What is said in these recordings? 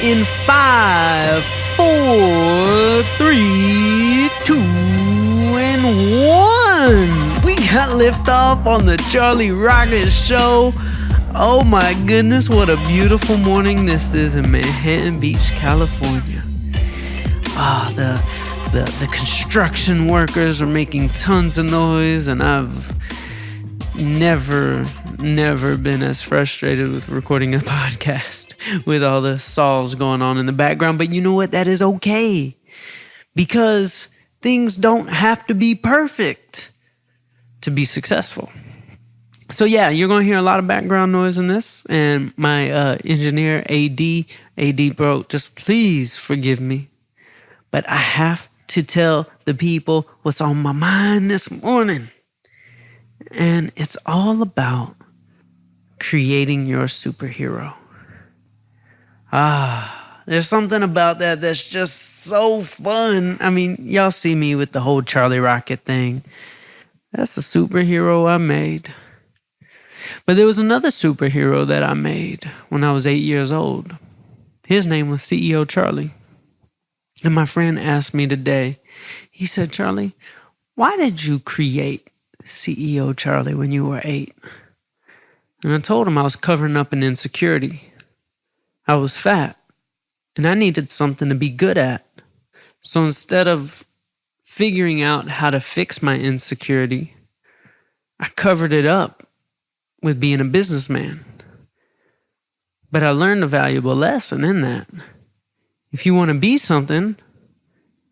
in 5, 4, 3, 2, and 1. We got liftoff on the Charlie Rocket Show. Oh my goodness, what a beautiful morning this is in Manhattan Beach, California. The construction workers are making tons of noise, and I've never been as frustrated with recording a podcast with all the saws going on in the background. But you know what? That is okay, because things don't have to be perfect to be successful. So yeah, you're going to hear a lot of background noise in this, and my engineer, AD bro, just please forgive me. But I have to tell the people what's on my mind this morning. And it's all about creating your superhero. There's something about that that's just so fun. I mean, y'all see me with the whole Charlie Rocket thing. That's the superhero I made. But there was another superhero that I made when I was 8 years old. His name was CEO Charlie. And my friend asked me today, he said, Charlie, why did you create CEO Charlie when you were 8? And I told him I was covering up an insecurity. I was fat, and I needed something to be good at. So instead of figuring out how to fix my insecurity, I covered it up with being a businessman. But I learned a valuable lesson in that. If you want to be something,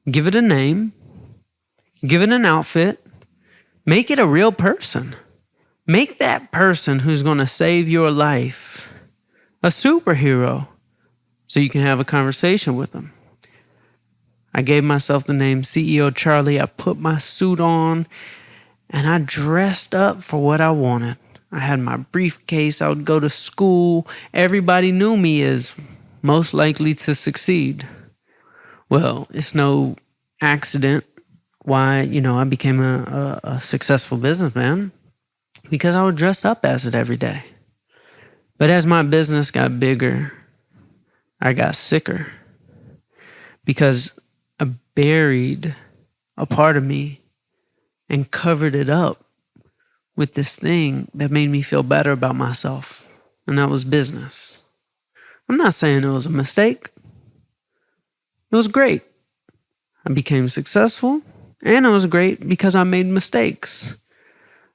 give it a name, give it an outfit, make it a real person. Make that person who's going to save your life a superhero so you can have a conversation with them. I gave myself the name CEO Charlie. I put my suit on and I dressed up for what I wanted. I had my briefcase. I would go to school. Everybody knew me as most likely to succeed. Well, it's no accident why, I became a successful businessman, because I would dress up as it every day. But as my business got bigger, I got sicker, because I buried a part of me and covered it up with this thing that made me feel better about myself, and that was business. I'm not saying it was a mistake. It was great. I became successful, and it was great because I made mistakes.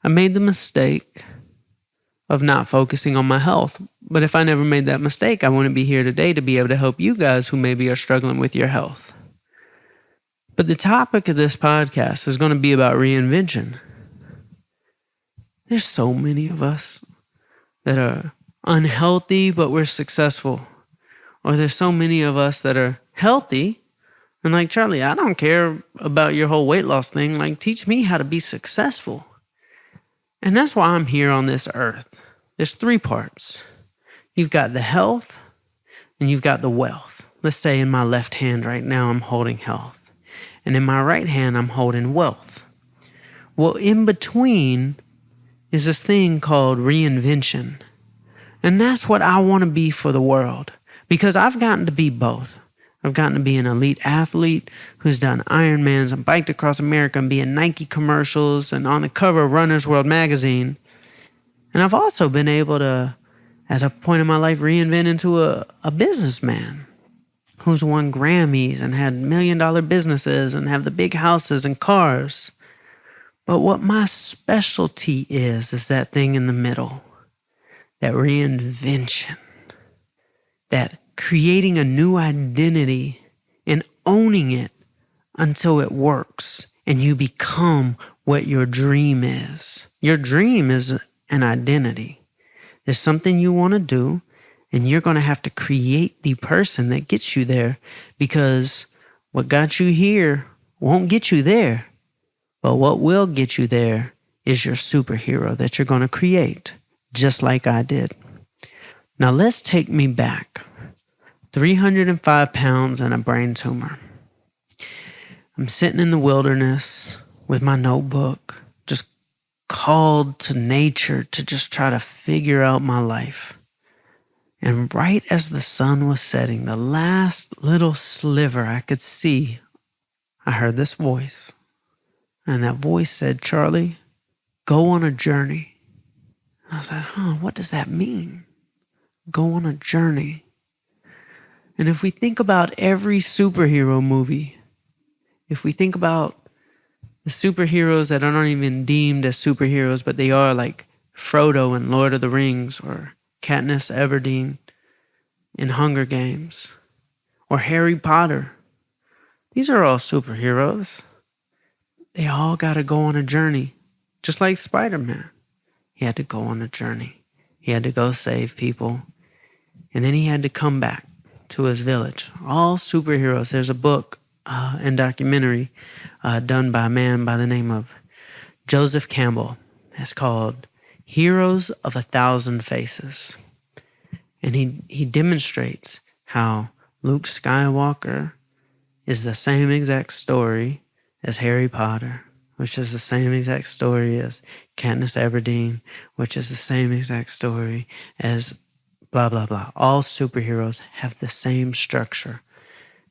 I made the mistake of not focusing on my health. But if I never made that mistake, I wouldn't be here today to be able to help you guys who maybe are struggling with your health. But the topic of this podcast is going to be about reinvention. There's so many of us that are unhealthy, but we're successful. Or there's so many of us that are healthy and like, Charlie, I don't care about your whole weight loss thing. Like, teach me how to be successful. And that's why I'm here on this earth. There's 3 parts. You've got the health and you've got the wealth. Let's say in my left hand right now, I'm holding health. And in my right hand, I'm holding wealth. Well, in between is this thing called reinvention. And that's what I want to be for the world, because I've gotten to be both. I've gotten to be an elite athlete who's done Ironmans and biked across America and be in Nike commercials and on the cover of Runner's World magazine. And I've also been able to, at a point in my life, reinvent into a businessman who's won Grammys and had $1 million businesses and have the big houses and cars. But what my specialty is that thing in the middle. That reinvention, that creating a new identity and owning it until it works and you become what your dream is. Your dream is an identity. There's something you want to do, and you're going to have to create the person that gets you there, because what got you here won't get you there. But what will get you there is your superhero that you're going to create. Just like I did. Now let's take me back. 305 pounds and a brain tumor. I'm sitting in the wilderness with my notebook, just called to nature to just try to figure out my life. And right as the sun was setting, the last little sliver I could see, I heard this voice. And that voice said, Charlie, go on a journey. And I said, what does that mean? Go on a journey. And if we think about every superhero movie, if we think about the superheroes that are not even deemed as superheroes, but they are, like Frodo in Lord of the Rings, or Katniss Everdeen in Hunger Games, or Harry Potter. These are all superheroes. They all got to go on a journey, just like Spider-Man. He had to go on a journey. He had to go save people. And then he had to come back to his village. All superheroes. There's a book and documentary done by a man by the name of Joseph Campbell. It's called Heroes of a Thousand Faces. And he demonstrates how Luke Skywalker is the same exact story as Harry Potter, which is the same exact story as Katniss Everdeen, which is the same exact story as blah, blah, blah. All superheroes have the same structure.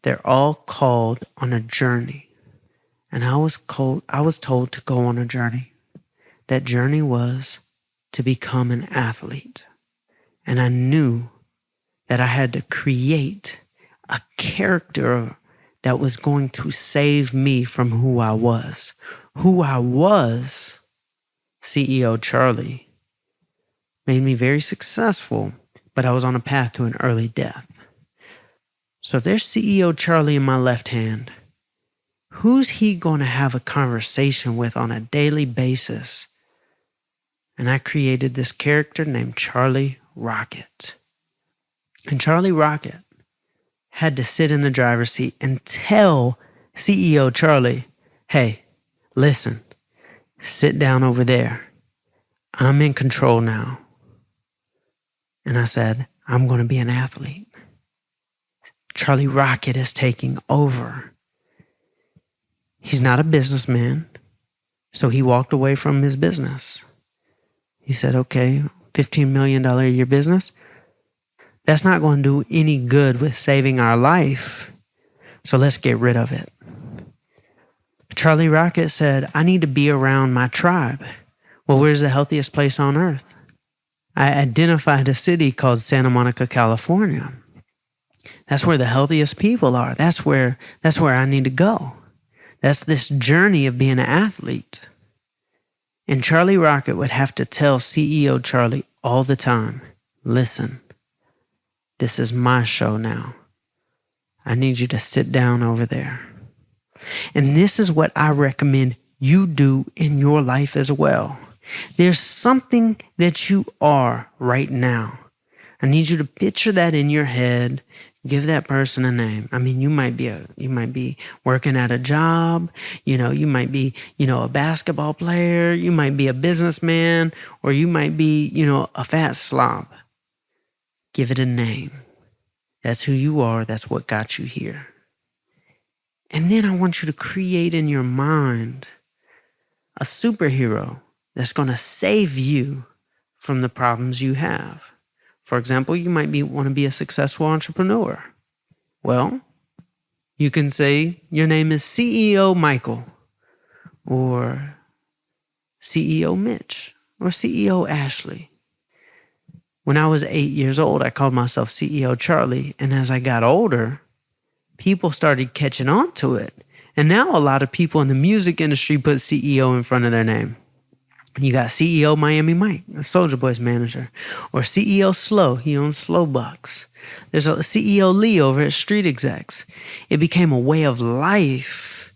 They're all called on a journey. And I was told to go on a journey. That journey was to become an athlete. And I knew that I had to create a character that was going to save me from who I was. Who I was, CEO Charlie, made me very successful, but I was on a path to an early death. So if there's CEO Charlie in my left hand, who's he going to have a conversation with on a daily basis? And I created this character named Charlie Rocket. And Charlie Rocket had to sit in the driver's seat and tell CEO Charlie, hey, listen, sit down over there. I'm in control now. And I said, I'm going to be an athlete. Charlie Rocket is taking over. He's not a businessman, so he walked away from his business. He said, okay, $15 million a year business. That's not going to do any good with saving our life. So let's get rid of it. Charlie Rocket said, I need to be around my tribe. Well, where's the healthiest place on earth? I identified a city called Santa Monica, California. That's where the healthiest people are. That's where I need to go. That's this journey of being an athlete. And Charlie Rocket would have to tell CEO Charlie all the time, listen, this is my show now. I need you to sit down over there. And this is what I recommend you do in your life as well. There's something that you are right now. I need you to picture that in your head. Give that person a name. I mean, you might be working at a job. You might be, a basketball player. You might be a businessman, or you might be, a fat slob. Give it a name. That's who you are. That's what got you here. And then I want you to create in your mind a superhero that's going to save you from the problems you have. For example, you might want to be a successful entrepreneur. Well, you can say your name is CEO Michael, or CEO Mitch, or CEO Ashley. When I was 8 years old, I called myself CEO Charlie. And as I got older, people started catching on to it. And now a lot of people in the music industry put CEO in front of their name. You got CEO Miami Mike, the Soulja Boy's manager, or CEO Slow. He owns Slow Bucks. There's a CEO Lee over at Street Execs. It became a way of life,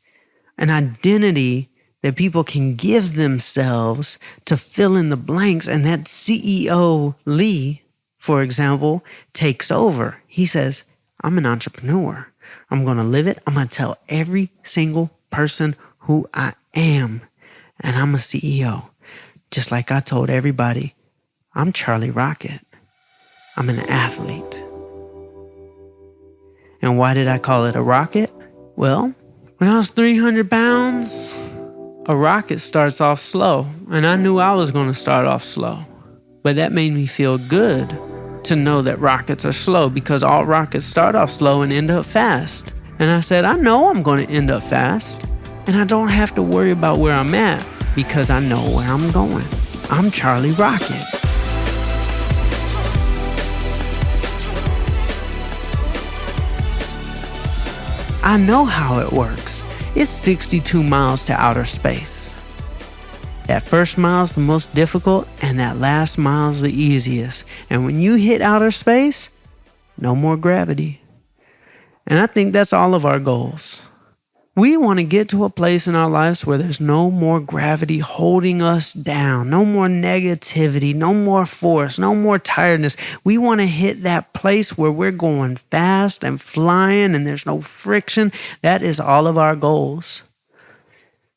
an identity that people can give themselves to fill in the blanks. And that CEO Lee, for example, takes over. He says, I'm an entrepreneur. I'm going to live it. I'm going to tell every single person who I am. And I'm a CEO. Just like I told everybody, I'm Charlie Rocket. I'm an athlete. And why did I call it a rocket? Well, when I was 300 pounds, a rocket starts off slow. And I knew I was going to start off slow. But that made me feel good to know that rockets are slow because all rockets start off slow and end up fast. And I said, I know I'm going to end up fast. And I don't have to worry about where I'm at because I know where I'm going. I'm Charlie Rocket. I know how it works. It's 62 miles to outer space. That first mile is the most difficult and that last mile is the easiest. And when you hit outer space, no more gravity. And I think that's all of our goals. We want to get to a place in our lives where there's no more gravity holding us down, no more negativity, no more force, no more tiredness. We want to hit that place where we're going fast and flying and there's no friction. That is all of our goals.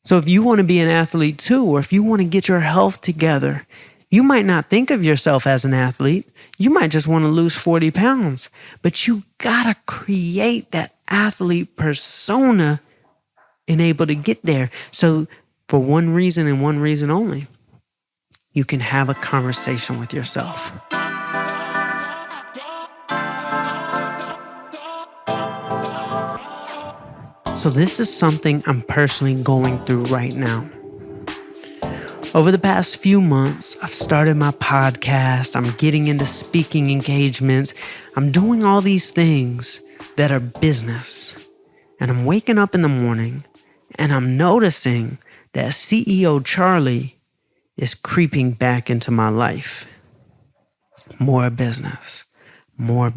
So if you want to be an athlete too, or if you want to get your health together, you might not think of yourself as an athlete. You might just want to lose 40 pounds, but you gotta create that athlete persona and able to get there. So for one reason and one reason only, you can have a conversation with yourself. So this is something I'm personally going through right now. Over the past few months, I've started my podcast. I'm getting into speaking engagements. I'm doing all these things that are business. And I'm waking up in the morning and I'm noticing that CEO Charlie is creeping back into my life. More business, more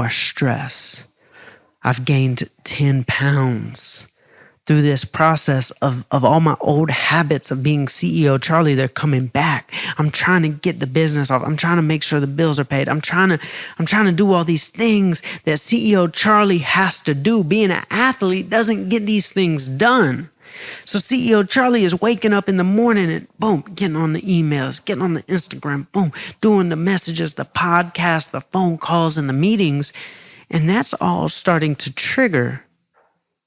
stress. I've gained 10 pounds. Through this process of all my old habits of being CEO Charlie, they're coming back. I'm trying to get the business off. I'm trying to make sure the bills are paid. I'm trying to do all these things that CEO Charlie has to do. Being an athlete doesn't get these things done. So CEO Charlie is waking up in the morning and boom, getting on the emails, getting on the Instagram, boom, doing the messages, the podcasts, the phone calls, and the meetings. And that's all starting to trigger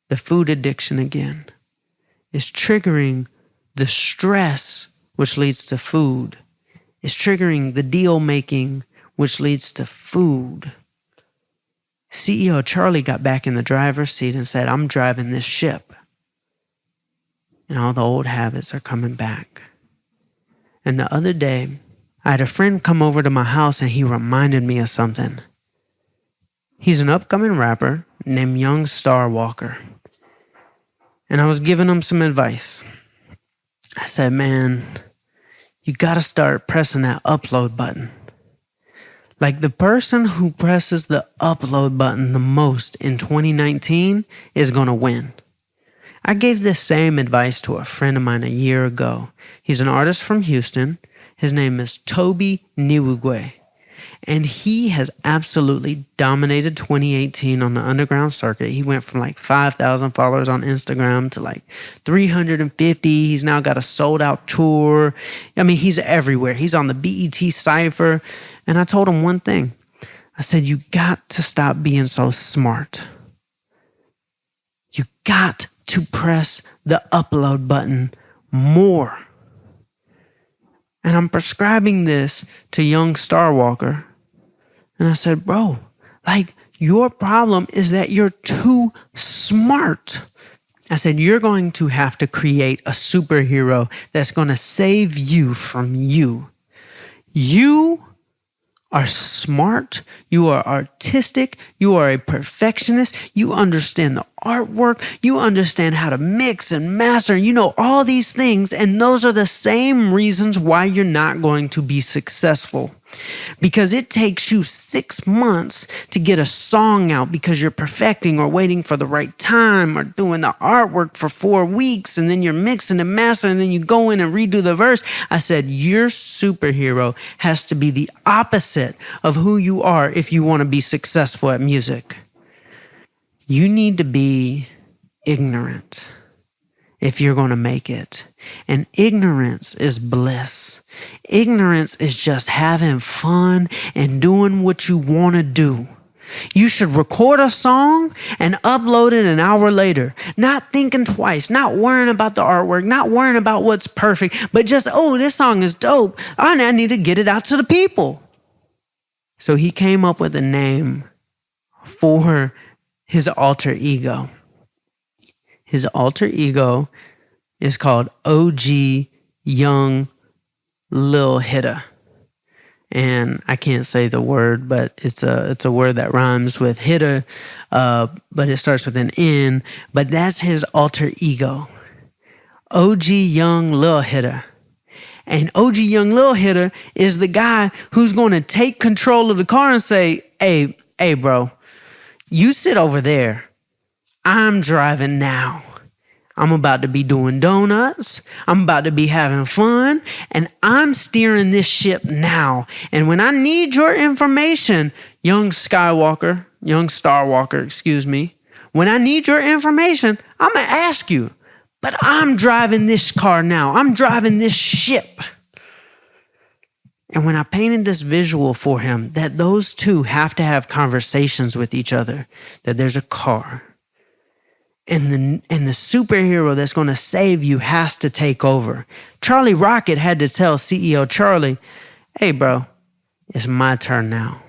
the food addiction again. It's triggering the stress, which leads to food. It's triggering the deal making, which leads to food. CEO Charlie got back in the driver's seat and said, I'm driving this ship. And all the old habits are coming back. And the other day, I had a friend come over to my house and he reminded me of something. He's an upcoming rapper named Young Starwalker. And I was giving him some advice. I said, man, you gotta start pressing that upload button. Like the person who presses the upload button the most in 2019 is gonna win. I gave this same advice to a friend of mine a year ago. He's an artist from Houston. His name is Toby Niwugwe. And he has absolutely dominated 2018 on the underground circuit. He went from like 5,000 followers on Instagram to like 350. He's now got a sold out tour. I mean, he's everywhere. He's on the BET Cypher. And I told him one thing. I said, you got to stop being so smart. You got to press the upload button more. And I'm prescribing this to Young Starwalker. And I said, bro, like your problem is that you're too smart. I said, you're going to have to create a superhero that's going to save you from you. You are smart. You are artistic. You are a perfectionist. You understand the artwork. You understand how to mix and master. You know all these things. And those are the same reasons why you're not going to be successful. Because it takes you 6 months to get a song out because you're perfecting or waiting for the right time or doing the artwork for 4 weeks and then you're mixing and mastering and then you go in and redo the verse. I said, your superhero has to be the opposite of who you are if you want to be successful at music. You need to be ignorant if you're going to make it. And ignorance is bliss. Ignorance is just having fun and doing what you want to do. You should record a song and upload it an hour later, not thinking twice, not worrying about the artwork, not worrying about what's perfect, but just, oh, this song is dope. I need to get it out to the people. So he came up with a name for his alter ego. His alter ego is called OG Young Lil Hitter. And I can't say the word, but it's a word that rhymes with hitter, but it starts with an N. But that's his alter ego, OG Young Lil Hitter. And OG Young Lil Hitter is the guy who's going to take control of the car and say, hey, bro, you sit over there. I'm driving now. I'm about to be doing donuts. I'm about to be having fun. And I'm steering this ship now. And when I need your information, young Starwalker, excuse me. When I need your information, I'm going to ask you. But I'm driving this car now. I'm driving this ship. And when I painted this visual for him, that those two have to have conversations with each other, that there's a car. And the superhero that's going to save you has to take over. Charlie Rocket had to tell CEO Charlie, hey, bro, it's my turn now.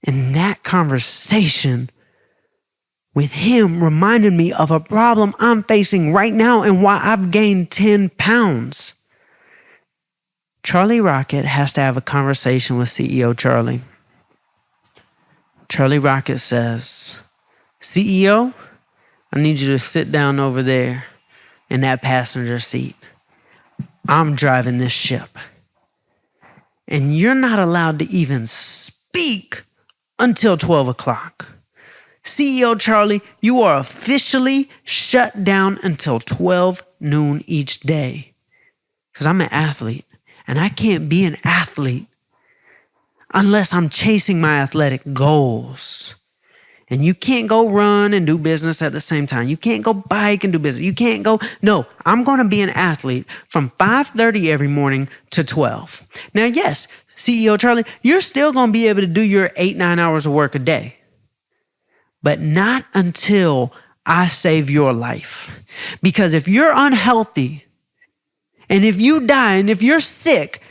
And that conversation with him reminded me of a problem I'm facing right now and why I've gained 10 pounds. Charlie Rocket has to have a conversation with CEO Charlie. Charlie Rocket says, CEO, I need you to sit down over there in that passenger seat. I'm driving this ship. And you're not allowed to even speak until 12 o'clock. CEO Charlie, you are officially shut down until 12 noon each day. Because I'm an athlete, and I can't be an athlete unless I'm chasing my athletic goals. And you can't go run and do business at the same time. You can't go bike and do business. You can't go. No, I'm going to be an athlete from 5:30 every morning to 12. Now, yes, CEO Charlie, you're still going to be able to do your 8-9 hours of work a day. But not until I save your life. Because if you're unhealthy and if you die and if you're sick,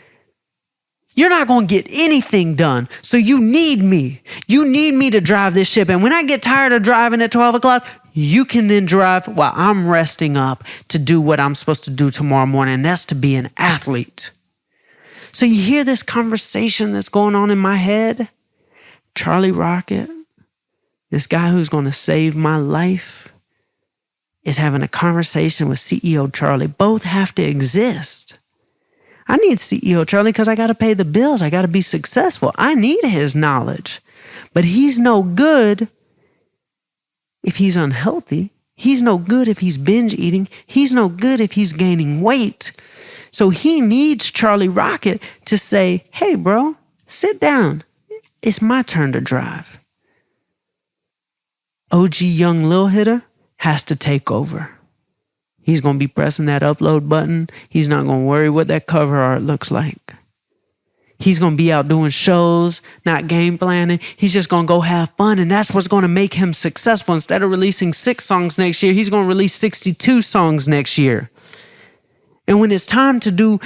you're not going to get anything done. So you need me. You need me to drive this ship. And when I get tired of driving at 12 o'clock, you can then drive while I'm resting up to do what I'm supposed to do tomorrow morning. And that's to be an athlete. So you hear this conversation that's going on in my head? Charlie Rocket, this guy who's going to save my life, is having a conversation with CEO Charlie. Both have to exist. I need CEO Charlie because I got to pay the bills. I got to be successful. I need his knowledge. But he's no good if he's unhealthy. He's no good if he's binge eating. He's no good if he's gaining weight. So he needs Charlie Rocket to say, hey, bro, sit down. It's my turn to drive. OG Young Lil Hitter has to take over. He's going to be pressing that upload button. He's not going to worry what that cover art looks like. He's going to be out doing shows, not game planning. He's just going to go have fun. And that's what's going to make him successful. Instead of releasing 6 songs next year, he's going to release 62 songs next year. And when it's time to do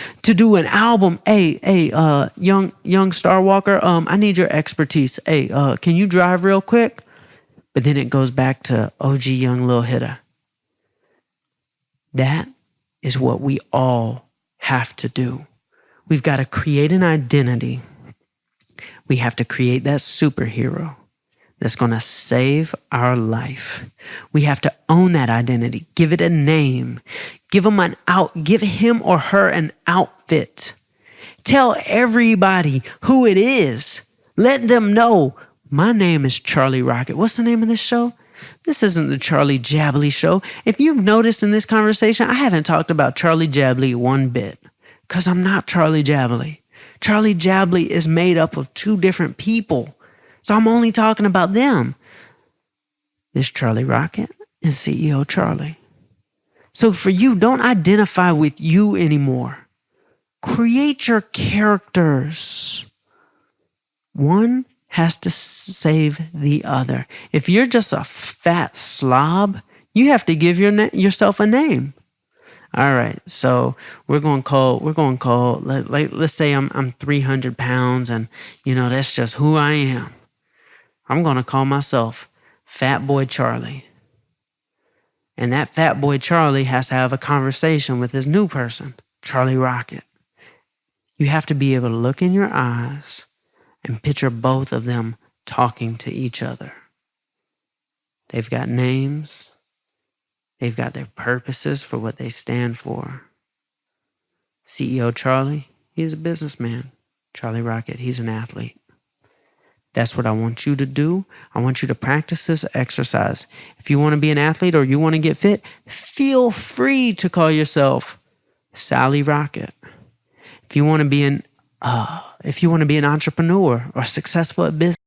an album, young Starwalker, I need your expertise. Hey, can you drive real quick? But then it goes back to OG Young Lil Hitter. That is what we all have to do. We've got to create an identity. We have to create that superhero that's going to save our life. We have to own that identity. Give it a name. Give him or her an outfit. Tell everybody who it is. Let them know, my name is Charlie Rocket. What's the name of this show? This isn't the Charlie Jabaley show. If you've noticed in this conversation, I haven't talked about Charlie Jabaley one bit because I'm not Charlie Jabaley. Charlie Jabaley is made up of 2 different people. So I'm only talking about them. There's Charlie Rocket and CEO Charlie. So for you, don't identify with you anymore. Create your characters. One has to save the other. If you're just a fat slob, you have to give yourself a name. All right, so let's say I'm 300 pounds, and that's just who I am. I'm gonna call myself Fat Boy Charlie. And that Fat Boy Charlie has to have a conversation with his new person, Charlie Rocket. You have to be able to look in your eyes and picture both of them talking to each other. They've got names. They've got their purposes for what they stand for. CEO Charlie, he's a businessman. Charlie Rocket, he's an athlete. That's what I want you to do. I want you to practice this exercise. If you want to be an athlete or you want to get fit, feel free to call yourself Sally Rocket. If you want to be an entrepreneur or successful at business,